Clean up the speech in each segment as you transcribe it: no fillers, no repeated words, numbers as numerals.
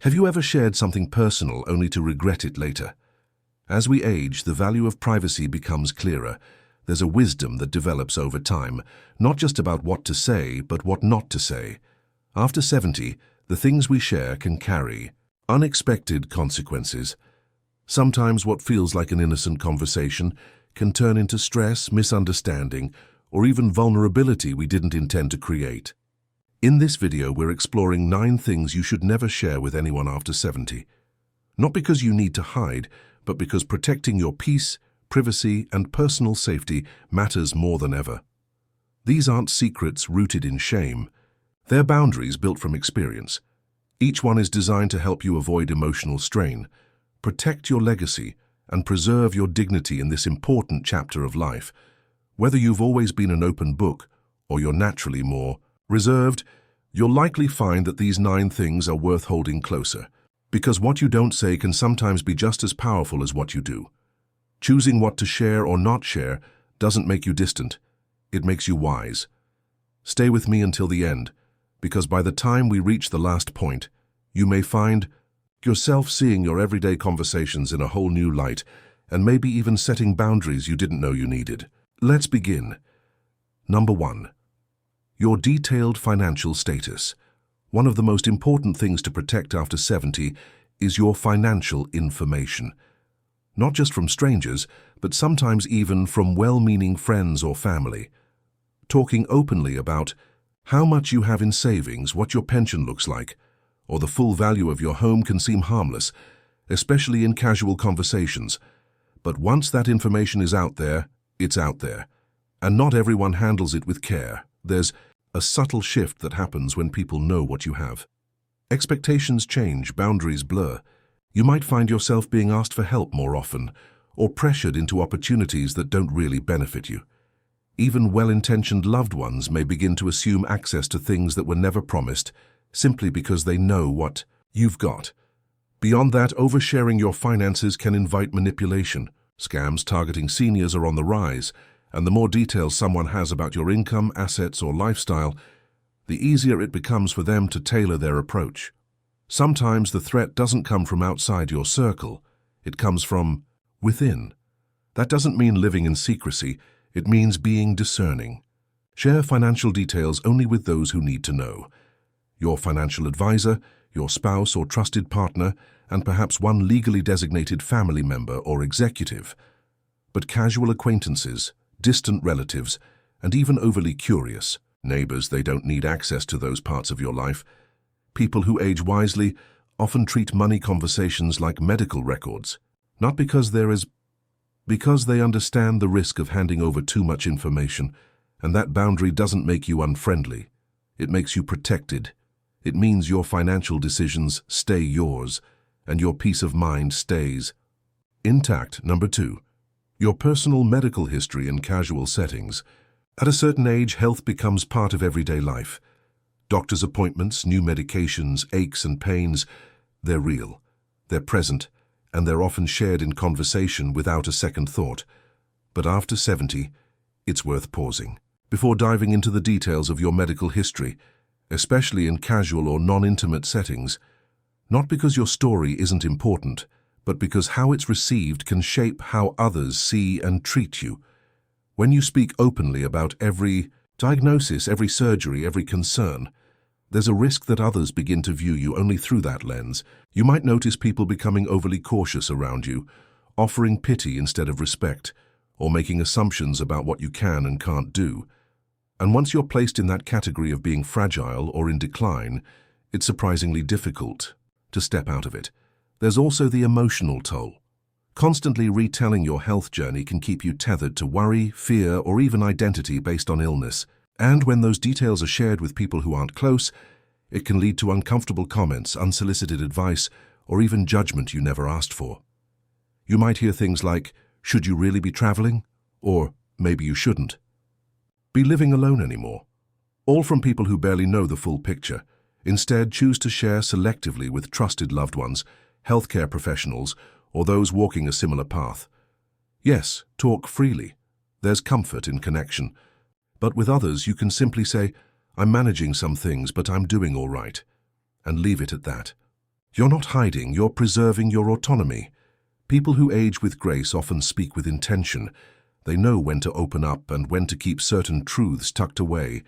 Have you ever shared something personal only to regret it later? As we age, the value of privacy becomes clearer. There's a wisdom that develops over time, not just about what to say, but what not to say. After 70, the things we share can carry unexpected consequences. Sometimes what feels like an innocent conversation can turn into stress, misunderstanding, or even vulnerability we didn't intend to create. In this video, we're exploring 9 things you should never share with anyone after 70. Not because you need to hide, but because protecting your peace, privacy, and personal safety matters more than ever. These aren't secrets rooted in shame. They're boundaries built from experience. Each one is designed to help you avoid emotional strain, protect your legacy, and preserve your dignity in this important chapter of life. Whether you've always been an open book, or you're naturally more reserved, you'll likely find that these 9 things are worth holding closer. Because what you don't say can sometimes be just as powerful as what you do. Choosing what to share or not share doesn't make you distant. It makes you wise. Stay with me until the end, because by the time we reach the last point, you may find yourself seeing your everyday conversations in a whole new light, and maybe even setting boundaries you didn't know you needed. Let's begin. Number 1. Your detailed financial status. One of the most important things to protect after 70 is your financial information. Not just from strangers, but sometimes even from well-meaning friends or family. Talking openly about how much you have in savings, what your pension looks like, or the full value of your home can seem harmless, especially in casual conversations. But once that information is out there, it's out there. And not everyone handles it with care. There's a subtle shift that happens when people know what you have. Expectations change, boundaries blur. You might find yourself being asked for help more often, or pressured into opportunities that don't really benefit you. Even well-intentioned loved ones may begin to assume access to things that were never promised, simply because they know what you've got. Beyond that, oversharing your finances can invite manipulation. Scams targeting seniors are on the rise, and the more details someone has about your income, assets, or lifestyle, the easier it becomes for them to tailor their approach. Sometimes the threat doesn't come from outside your circle, it comes from within. That doesn't mean living in secrecy, it means being discerning. Share financial details only with those who need to know. Your financial advisor, your spouse or trusted partner, and perhaps one legally designated family member or executive. But casual acquaintances, distant relatives, and even overly curious neighbors, they don't need access to those parts of your life. People who age wisely often treat money conversations like medical records, not because they understand the risk of handing over too much information, and that boundary doesn't make you unfriendly. It makes you protected. It means your financial decisions stay yours, and your peace of mind stays intact. Number 2. Your personal medical history in casual settings. At a certain age, health becomes part of everyday life. Doctor's appointments, new medications, aches and pains, they're real, they're present, and they're often shared in conversation without a second thought. But after 70, it's worth pausing before diving into the details of your medical history, especially in casual or non-intimate settings, not because your story isn't important, but because how it's received can shape how others see and treat you. When you speak openly about every diagnosis, every surgery, every concern, there's a risk that others begin to view you only through that lens. You might notice people becoming overly cautious around you, offering pity instead of respect, or making assumptions about what you can and can't do. And once you're placed in that category of being fragile or in decline, it's surprisingly difficult to step out of it. There's also the emotional toll. Constantly retelling your health journey can keep you tethered to worry, fear, or even identity based on illness. And when those details are shared with people who aren't close, it can lead to uncomfortable comments, unsolicited advice, or even judgment you never asked for. You might hear things like, "Should you really be traveling?" Or, "Maybe you shouldn't." "Be living alone anymore?" All from people who barely know the full picture. Instead, choose to share selectively with trusted loved ones, healthcare professionals, or those walking a similar path. Yes, talk freely. There's comfort in connection. But with others, you can simply say, "I'm managing some things, but I'm doing all right," and leave it at that. You're not hiding, you're preserving your autonomy. People who age with grace often speak with intention. They know when to open up and when to keep certain truths tucked away,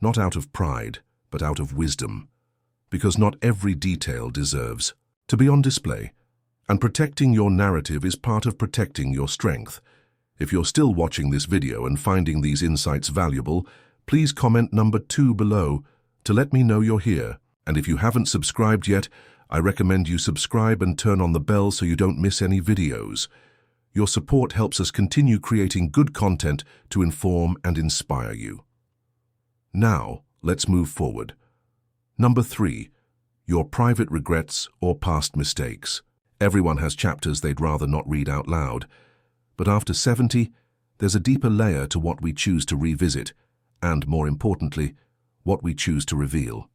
not out of pride, but out of wisdom. Because not every detail deserves to be on display. And protecting your narrative is part of protecting your strength. If you're still watching this video and finding these insights valuable, please comment number 2 below to let me know you're here. And if you haven't subscribed yet, I recommend you subscribe and turn on the bell so you don't miss any videos. Your support helps us continue creating good content to inform and inspire you. Now, let's move forward. Number 3, your private regrets or past mistakes. Everyone has chapters they'd rather not read out loud. But after 70, there's a deeper layer to what we choose to revisit, and more importantly, what we choose to reveal.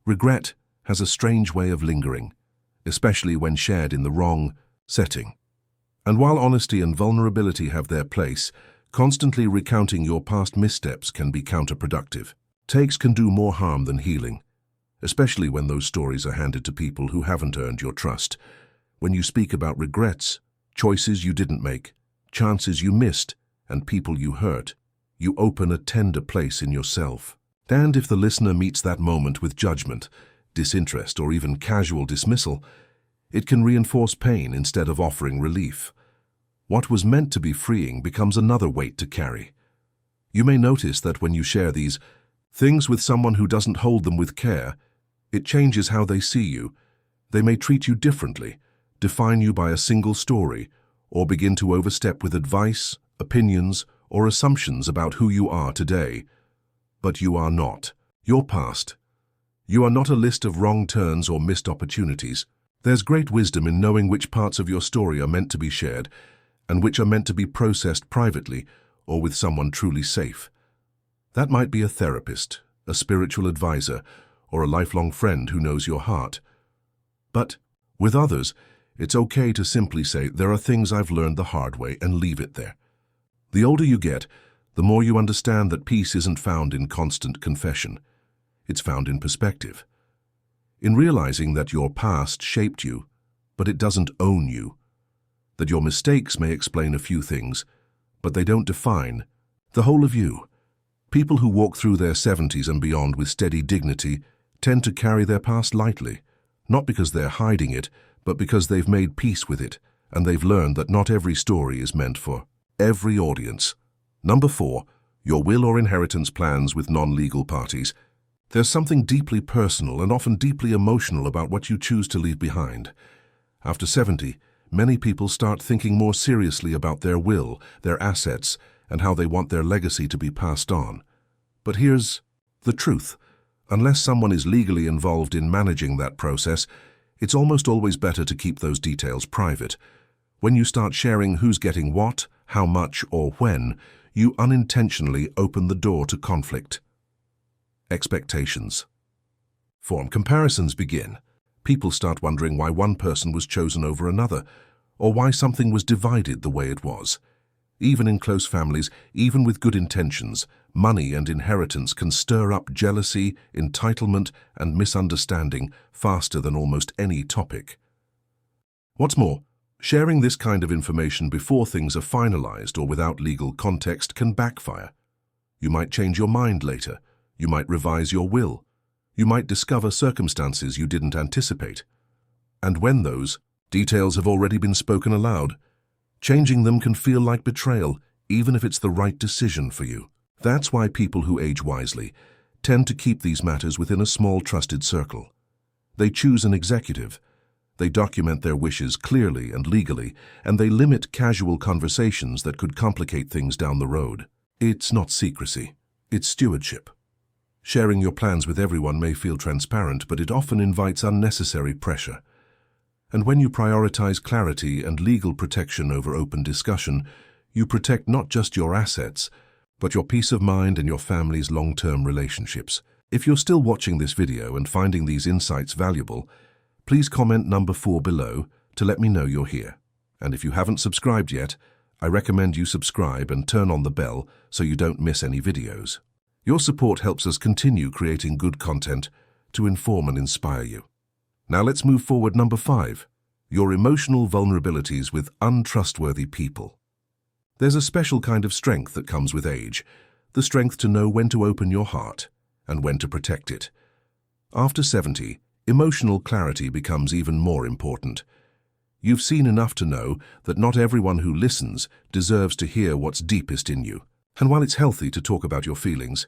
Regret has a strange way of lingering, especially when shared in the wrong setting. And while honesty and vulnerability have their place, constantly recounting your past missteps can be counterproductive. Takes can do more harm than healing, especially when those stories are handed to people who haven't earned your trust. When you speak about regrets, choices you didn't make, chances you missed, and people you hurt, you open a tender place in yourself. And if the listener meets that moment with judgment, disinterest, or even casual dismissal, it can reinforce pain instead of offering relief. What was meant to be freeing becomes another weight to carry. You may notice that when you share these things with someone who doesn't hold them with care, it changes how they see you. They may treat you differently, define you by a single story, or begin to overstep with advice, opinions, or assumptions about who you are today. But you are not your past. You are not a list of wrong turns or missed opportunities. There's great wisdom in knowing which parts of your story are meant to be shared and which are meant to be processed privately or with someone truly safe. That might be a therapist, a spiritual advisor, or a lifelong friend who knows your heart. But with others, it's okay to simply say, there are things I've learned the hard way, and leave it there. The older you get, the more you understand that peace isn't found in constant confession. It's found in perspective. In realizing that your past shaped you, but it doesn't own you. That your mistakes may explain a few things, but they don't define the whole of you. People who walk through their 70s and beyond with steady dignity tend to carry their past lightly, not because they're hiding it, but because they've made peace with it, and they've learned that not every story is meant for every audience. Number 4, your will or inheritance plans with non-legal parties. There's something deeply personal and often deeply emotional about what you choose to leave behind. After 70, many people start thinking more seriously about their will, their assets, and how they want their legacy to be passed on. But here's the truth. Unless someone is legally involved in managing that process, it's almost always better to keep those details private. When you start sharing who's getting what, how much, or when, you unintentionally open the door to conflict. Expectations form. Comparisons begin. People start wondering why one person was chosen over another, or why something was divided the way it was. Even in close families, even with good intentions, money and inheritance can stir up jealousy, entitlement, and misunderstanding faster than almost any topic. What's more, sharing this kind of information before things are finalized or without legal context can backfire. You might change your mind later. You might revise your will. You might discover circumstances you didn't anticipate. And when those details have already been spoken aloud, changing them can feel like betrayal, even if it's the right decision for you. That's why people who age wisely tend to keep these matters within a small trusted circle. They choose an executive. They document their wishes clearly and legally, and they limit casual conversations that could complicate things down the road. It's not secrecy, it's stewardship. Sharing your plans with everyone may feel transparent, but it often invites unnecessary pressure. And when you prioritize clarity and legal protection over open discussion, you protect not just your assets, but your peace of mind and your family's long-term relationships. If you're still watching this video and finding these insights valuable, please comment number 4 below to let me know you're here. And if you haven't subscribed yet, I recommend you subscribe and turn on the bell so you don't miss any videos. Your support helps us continue creating good content to inform and inspire you. Now let's move forward. Number 5. Your emotional vulnerabilities with untrustworthy people. There's a special kind of strength that comes with age, the strength to know when to open your heart and when to protect it. After 70, emotional clarity becomes even more important. You've seen enough to know that not everyone who listens deserves to hear what's deepest in you. And while it's healthy to talk about your feelings,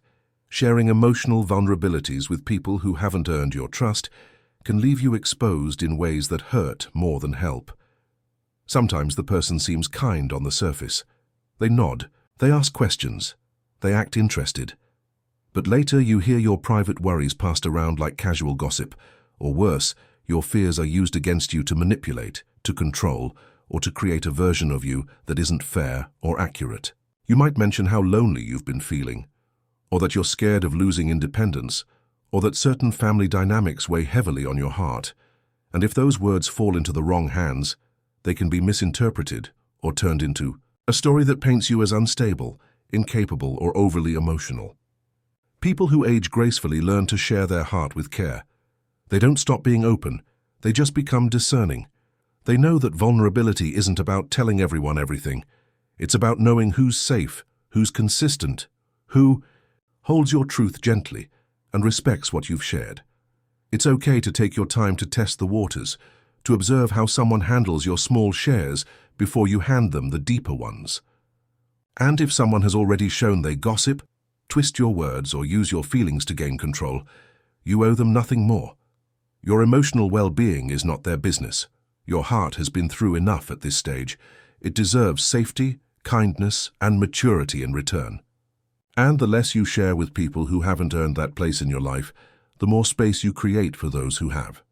sharing emotional vulnerabilities with people who haven't earned your trust can leave you exposed in ways that hurt more than help. Sometimes the person seems kind on the surface. They nod, they ask questions, they act interested. But later you hear your private worries passed around like casual gossip, or worse, your fears are used against you to manipulate, to control, or to create a version of you that isn't fair or accurate. You might mention how lonely you've been feeling, or that you're scared of losing independence, or that certain family dynamics weigh heavily on your heart. And if those words fall into the wrong hands, they can be misinterpreted or turned into a story that paints you as unstable, incapable, or overly emotional. People who age gracefully learn to share their heart with care. They don't stop being open, they just become discerning. They know that vulnerability isn't about telling everyone everything. It's about knowing who's safe, who's consistent, who holds your truth gently and respects what you've shared. It's okay to take your time to test the waters, to observe how someone handles your small shares before you hand them the deeper ones. And if someone has already shown they gossip, twist your words, or use your feelings to gain control, you owe them nothing more. Your emotional well-being is not their business. Your heart has been through enough at this stage. It deserves safety, kindness, and maturity in return. And the less you share with people who haven't earned that place in your life, the more space you create for those who have.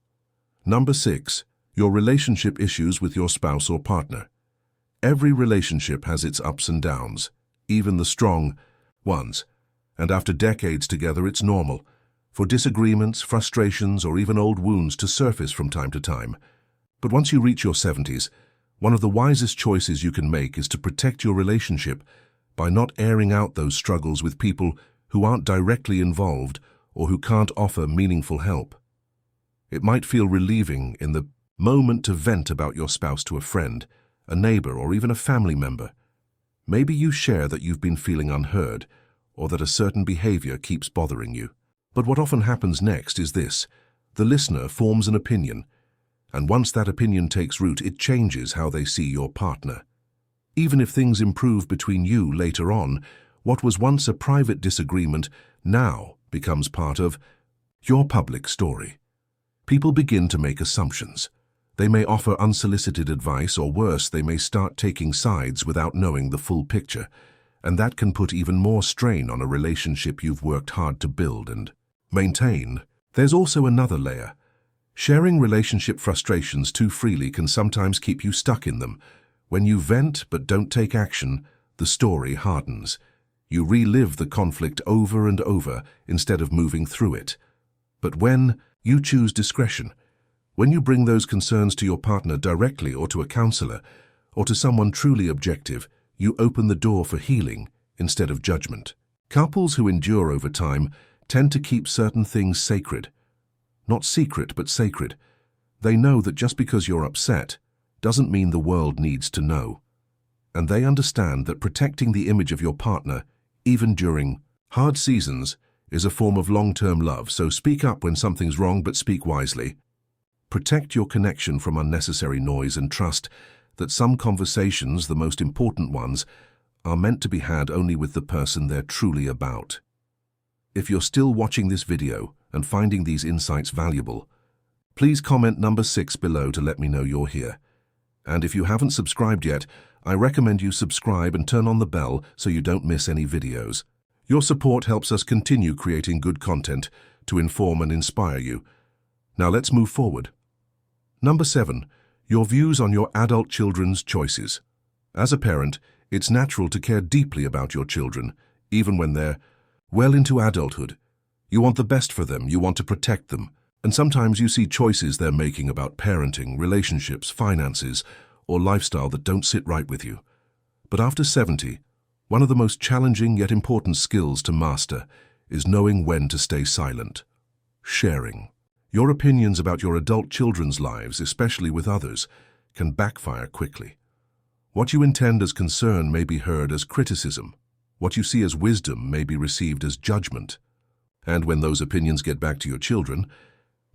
Number 6. Your relationship issues with your spouse or partner. Every relationship has its ups and downs, even the strong ones. And after decades together, it's normal for disagreements, frustrations, or even old wounds to surface from time to time. But once you reach your 70s, one of the wisest choices you can make is to protect your relationship by not airing out those struggles with people who aren't directly involved or who can't offer meaningful help. It might feel relieving in the moment to vent about your spouse to a friend, a neighbor, or even a family member. Maybe you share that you've been feeling unheard, or that a certain behavior keeps bothering you. But what often happens next is this: the listener forms an opinion, and once that opinion takes root, it changes how they see your partner. Even if things improve between you later on, what was once a private disagreement now becomes part of your public story. People begin to make assumptions. They may offer unsolicited advice, or worse, they may start taking sides without knowing the full picture, and that can put even more strain on a relationship you've worked hard to build and maintain. There's also another layer. Sharing relationship frustrations too freely can sometimes keep you stuck in them. When you vent but don't take action, the story hardens. You relive the conflict over and over instead of moving through it. But when you choose discretion, when you bring those concerns to your partner directly, or to a counselor, or to someone truly objective, you open the door for healing instead of judgment. Couples who endure over time tend to keep certain things sacred. Not secret, but sacred. They know that just because you're upset doesn't mean the world needs to know. And they understand that protecting the image of your partner, even during hard seasons, is a form of long-term love. So speak up when something's wrong, but speak wisely. Protect your connection from unnecessary noise, and trust that some conversations, the most important ones, are meant to be had only with the person they're truly about. If you're still watching this video and finding these insights valuable, please comment number 6 below to let me know you're here. And if you haven't subscribed yet, I recommend you subscribe and turn on the bell so you don't miss any videos. Your support helps us continue creating good content to inform and inspire you. Now let's move forward. Number 7. Your views on your adult children's choices. As a parent, it's natural to care deeply about your children, even when they're well into adulthood. You want the best for them, you want to protect them, and sometimes you see choices they're making about parenting, relationships, finances, or lifestyle that don't sit right with you. But after 70, one of the most challenging yet important skills to master is knowing when to stay silent. Sharing. Your opinions about your adult children's lives, especially with others, can backfire quickly. What you intend as concern may be heard as criticism. What you see as wisdom may be received as judgment. And when those opinions get back to your children,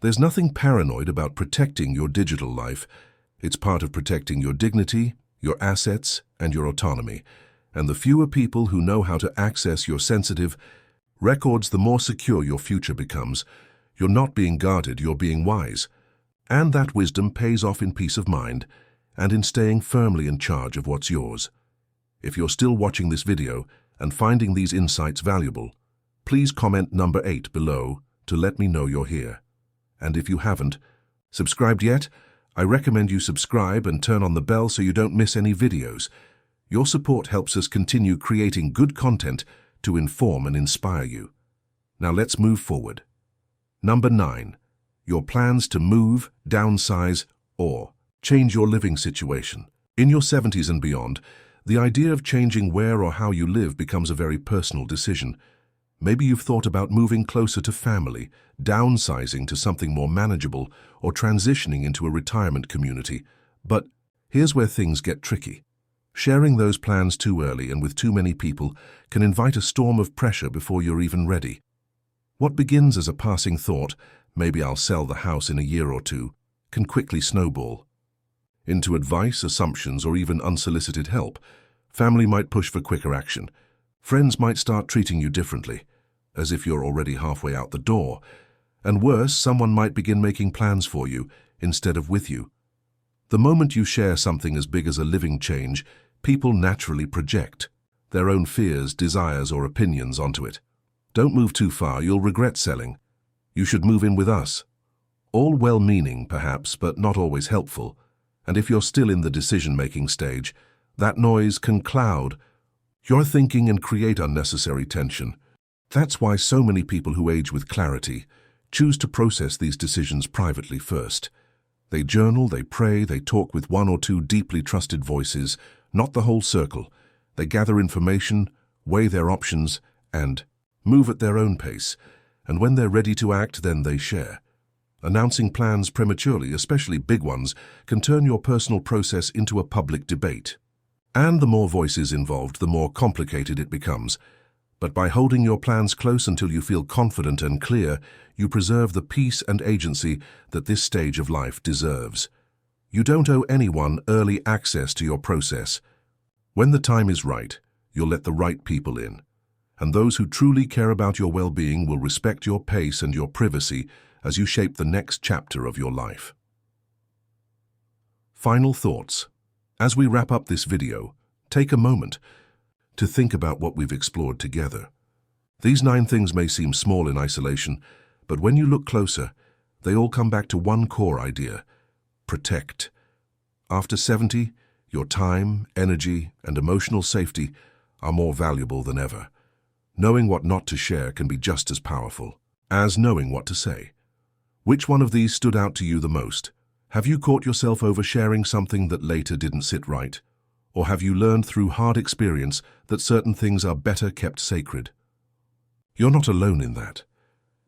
there's nothing paranoid about protecting your digital life. It's part of protecting your dignity, your assets, and your autonomy. And the fewer people who know how to access your sensitive records, the more secure your future becomes. You're not being guarded, you're being wise. And that wisdom pays off in peace of mind and in staying firmly in charge of what's yours. If you're still watching this video and finding these insights valuable, please comment number 8 below to let me know you're here. And if you haven't subscribed yet, I recommend you subscribe and turn on the bell so you don't miss any videos. Your support helps us continue creating good content to inform and inspire you. Now let's move forward. Number 9. Your plans to move, downsize, or change your living situation. In your 70s and beyond, the idea of changing where or how you live becomes a very personal decision. Maybe you've thought about moving closer to family, downsizing to something more manageable, or transitioning into a retirement community. But here's where things get tricky. Sharing those plans too early and with too many people can invite a storm of pressure before you're even ready. What begins as a passing thought, maybe I'll sell the house in a year or two, can quickly snowball into advice, assumptions, or even unsolicited help. Family might push for quicker action. Friends might start treating you differently, as if you're already halfway out the door. And worse, someone might begin making plans for you instead of with you. The moment you share something as big as a living change, people naturally project their own fears, desires, or opinions onto it. Don't move too far, you'll regret selling. You should move in with us. All well-meaning, perhaps, but not always helpful. And if you're still in the decision-making stage, that noise can cloud your thinking and create unnecessary tension. That's why so many people who age with clarity choose to process these decisions privately first. They journal, they pray, they talk with 1 or 2 deeply trusted voices, not the whole circle. They gather information, weigh their options, and move at their own pace. And when they're ready to act, then they share. Announcing plans prematurely, especially big ones, can turn your personal process into a public debate. And the more voices involved, the more complicated it becomes. But by holding your plans close until you feel confident and clear, you preserve the peace and agency that this stage of life deserves. You don't owe anyone early access to your process. When the time is right, you'll let the right people in. And those who truly care about your well-being will respect your pace and your privacy as you shape the next chapter of your life. Final thoughts. As we wrap up this video, take a moment to think about what we've explored together. These 9 things may seem small in isolation, but when you look closer, they all come back to one core idea: protect. After 70, your time, energy, and emotional safety are more valuable than ever. Knowing what not to share can be just as powerful as knowing what to say. Which one of these stood out to you the most? Have you caught yourself oversharing something that later didn't sit right? Or have you learned through hard experience that certain things are better kept sacred? You're not alone in that.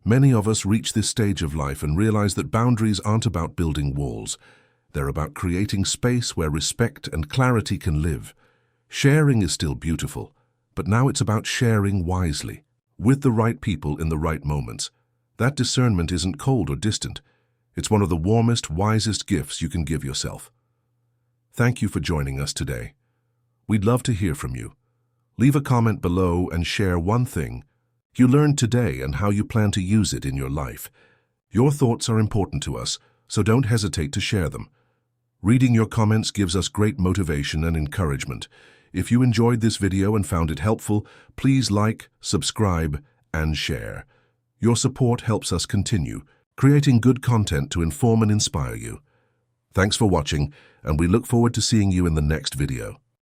Many of us reach this stage of life and realize that boundaries aren't about building walls. They're about creating space where respect and clarity can live. Sharing is still beautiful, but now it's about sharing wisely, with the right people in the right moments. That discernment isn't cold or distant. It's one of the warmest, wisest gifts you can give yourself. Thank you for joining us today. We'd love to hear from you. Leave a comment below and share one thing you learned today and how you plan to use it in your life. Your thoughts are important to us, so don't hesitate to share them. Reading your comments gives us great motivation and encouragement. If you enjoyed this video and found it helpful, please like, subscribe, and share. Your support helps us continue creating good content to inform and inspire you. Thanks for watching, and we look forward to seeing you in the next video.